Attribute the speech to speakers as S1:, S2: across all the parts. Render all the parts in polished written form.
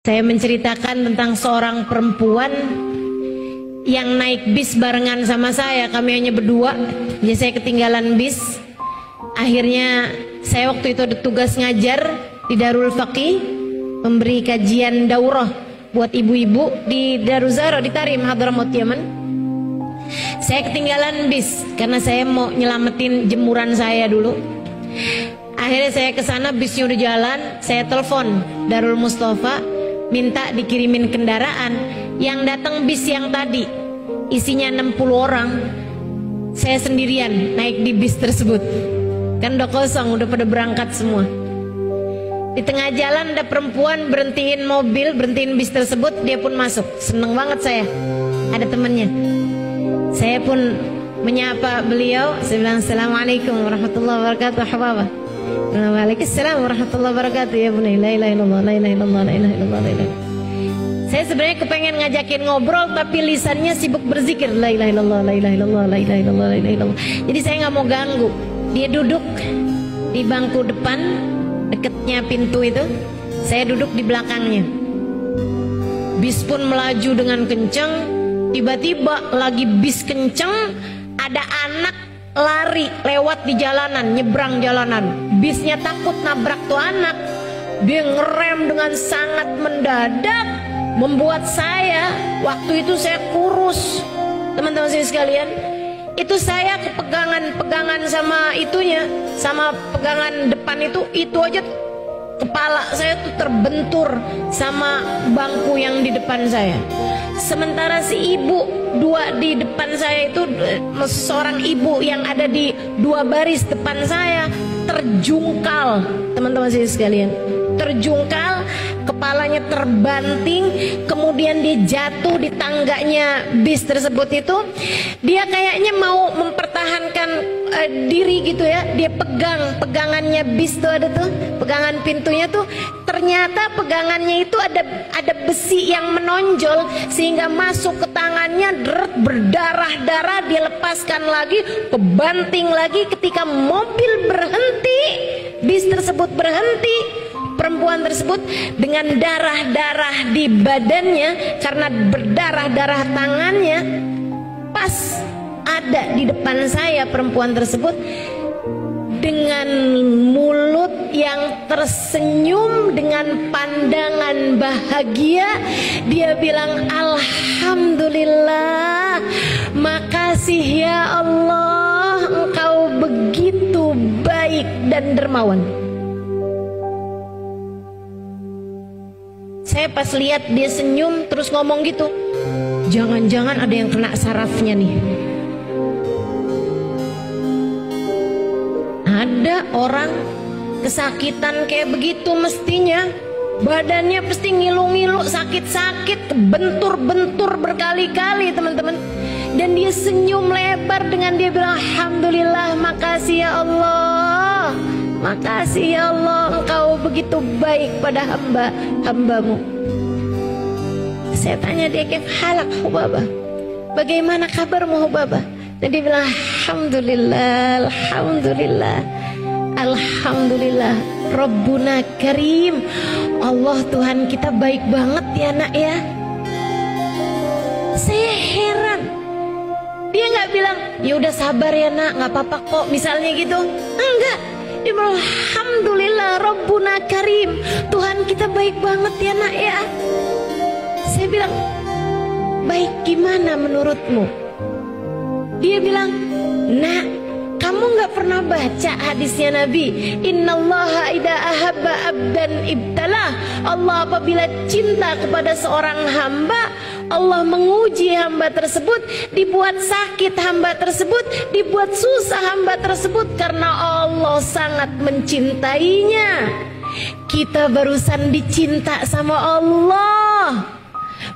S1: Saya menceritakan tentang seorang perempuan yang naik bis barengan sama saya. Kami hanya berdua, jadi saya ketinggalan bis. Akhirnya saya waktu itu ada tugas ngajar di Darul Faqih, memberi kajian daurah buat ibu-ibu di Darul Zahra di Tarim, Hadramaut, Yaman. Saya ketinggalan bis karena saya mau nyelamatin jemuran saya dulu. Akhirnya saya ke sana, bisnya udah jalan. Saya telepon Darul Mustafa, minta dikirimin kendaraan. Yang datang bis yang tadi isinya 60 orang, saya sendirian naik di bis tersebut. Kan udah kosong, udah pada berangkat semua. Di tengah jalan ada perempuan berhentiin mobil, berhentiin bis tersebut. Dia pun masuk. Seneng banget saya, ada temannya. Saya pun menyapa beliau. Saya bilang, assalamualaikum warahmatullahi wabarakatuh, hababah. Waalaikumsalam warahmatullahi wabarakatuh. Ya bunai, la ilaha illallah, la ilaha illallah, la ilaha illallah, la ilaha. Saya sebenarnya kepengen ngajakin ngobrol, tapi lisannya sibuk berzikir, la ilaha illallah, la ilaha illallah, la ilaha illallah, la ilaha illallah. Jadi saya nggak mau ganggu. Dia duduk di bangku depan, deketnya pintu itu. Saya duduk di belakangnya. Bis pun melaju dengan kencang. Tiba-tiba lagi bis kencang, ada anak lari lewat di jalanan, nyebrang jalanan. Bisnya takut nabrak tuh anak. Dia ngerem dengan sangat mendadak, membuat saya, waktu itu saya kurus, teman-teman saya sekalian. Itu saya kepegangan sama itunya, sama pegangan depan itu aja kepala saya tuh terbentur sama bangku yang di depan saya. Sementara si ibu dua di depan saya itu, seorang ibu yang ada di dua baris depan saya, terjungkal, teman-teman saya sekalian, terjungkal, kepalanya terbanting, kemudian dia jatuh di tangganya bis tersebut itu. Dia kayaknya mau mempertahankan diri gitu ya. Dia pegangannya bis tuh, ada tuh pegangan pintunya tuh, ternyata pegangannya itu ada besi yang menonjol sehingga masuk ke tangannya, berdarah-darah. Dia lepaskan lagi, kebanting lagi. Ketika mobil berhenti, bis tersebut berhenti, perempuan tersebut dengan darah-darah di badannya karena berdarah-darah tangannya, pas ada di depan saya perempuan tersebut dengan mulut yang tersenyum dengan pandangan bahagia. Dia bilang, alhamdulillah, makasih ya Allah, engkau begitu baik dan dermawan. Saya pas lihat dia senyum terus ngomong gitu, jangan-jangan ada yang kena sarafnya nih. Ada orang kesakitan kayak begitu, mestinya badannya pasti ngilu-ngilu, sakit-sakit, bentur-bentur berkali-kali, teman-teman. Dan dia senyum lebar dengan dia bilang, alhamdulillah, makasih ya Allah, makasih ya Allah, engkau begitu baik pada hambamu. Saya tanya dia, kif halak Hubabah, bagaimana kabarmu Hubabah? Dan dia bilang, alhamdulillah, alhamdulillah, alhamdulillah, Rabbuna Karim, Allah Tuhan kita baik banget ya nak ya. Saya heran, dia nggak bilang, ya udah sabar ya nak, nggak apa-apa kok, misalnya gitu. Enggak, dia bilang, alhamdulillah, Rabbuna Karim, Tuhan kita baik banget ya nak ya. Saya bilang, baik gimana menurutmu? Dia bilang, nak, kamu nggak pernah baca hadisnya Nabi, innallaha idza ahabba abdan ibtalah. Allah apabila cinta kepada seorang hamba, Allah menguji hamba tersebut, dibuat sakit hamba tersebut, dibuat susah hamba tersebut, karena Allah sangat mencintainya. Kita barusan dicinta sama Allah,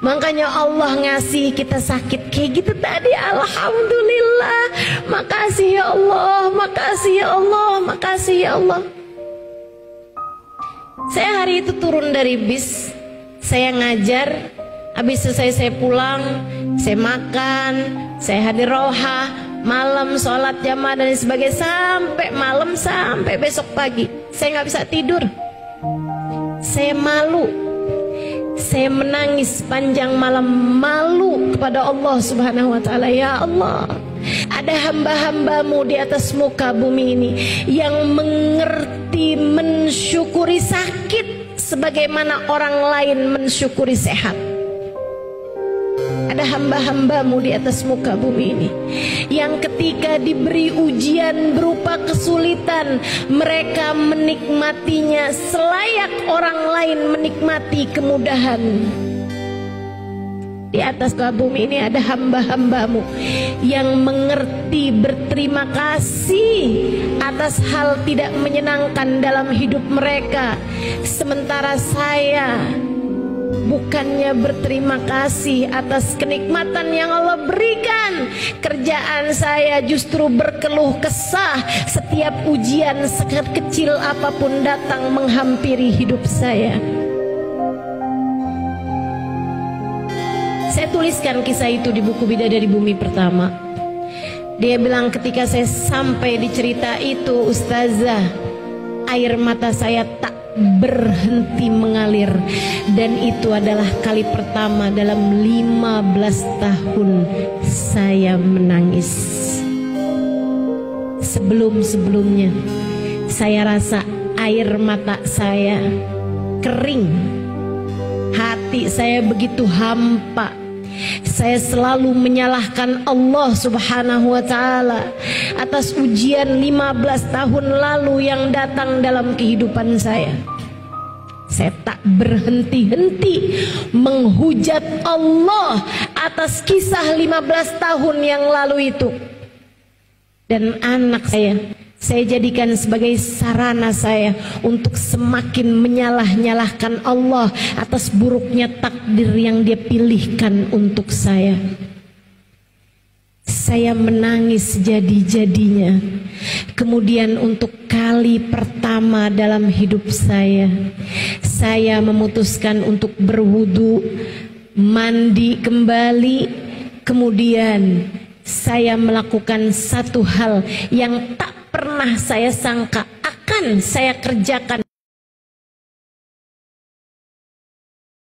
S1: makanya Allah ngasih kita sakit kayak gitu tadi. Alhamdulillah, makasih ya Allah, makasih ya Allah, makasih ya Allah. Saya hari itu turun dari bis, saya ngajar, habis selesai saya pulang, saya makan, saya hadir roha, malam sholat jamaah dan sebagainya, sampai malam, sampai besok pagi saya nggak bisa tidur. Saya malu, Saya menangis panjang malam, malu kepada Allah Subhanahu wa ta'ala. Ya Allah, ada hamba-hambamu di atas muka bumi ini yang mengerti mensyukuri sakit sebagaimana orang lain mensyukuri sehat. Ada hamba-hambamu di atas muka bumi ini yang ketika diberi ujian berupa kesulitan, mereka menikmatinya selayak orang lain menikmati kemudahan. Di atas muka bumi ini ada hamba-hambamu yang mengerti berterima kasih atas hal tidak menyenangkan dalam hidup mereka, sementara saya bukannya berterima kasih atas kenikmatan yang Allah berikan. Kerjaan saya justru berkeluh kesah setiap ujian sekecil apapun datang menghampiri hidup saya. Saya tuliskan kisah itu di buku Bidadari Bumi Pertama. Dia bilang ketika saya sampai di cerita itu, Ustazah, air mata saya tak berhenti mengalir. Dan itu adalah kali pertama dalam 15 tahun saya menangis. Sebelum-sebelumnya saya rasa air mata saya kering, hati saya begitu hampa. Saya selalu menyalahkan Allah Subhanahu wa ta'ala atas ujian 15 tahun lalu yang datang dalam kehidupan saya. Saya tak berhenti-henti menghujat Allah atas kisah 15 tahun yang lalu itu. Dan anak saya jadikan sebagai sarana saya untuk semakin menyalah-nyalahkan Allah atas buruknya takdir yang Dia pilihkan untuk saya. Saya menangis jadi-jadinya. Kemudian untuk kali pertama dalam hidup saya memutuskan untuk berwudu, mandi kembali. Kemudian saya melakukan satu hal yang tak pernah saya sangka akan saya kerjakan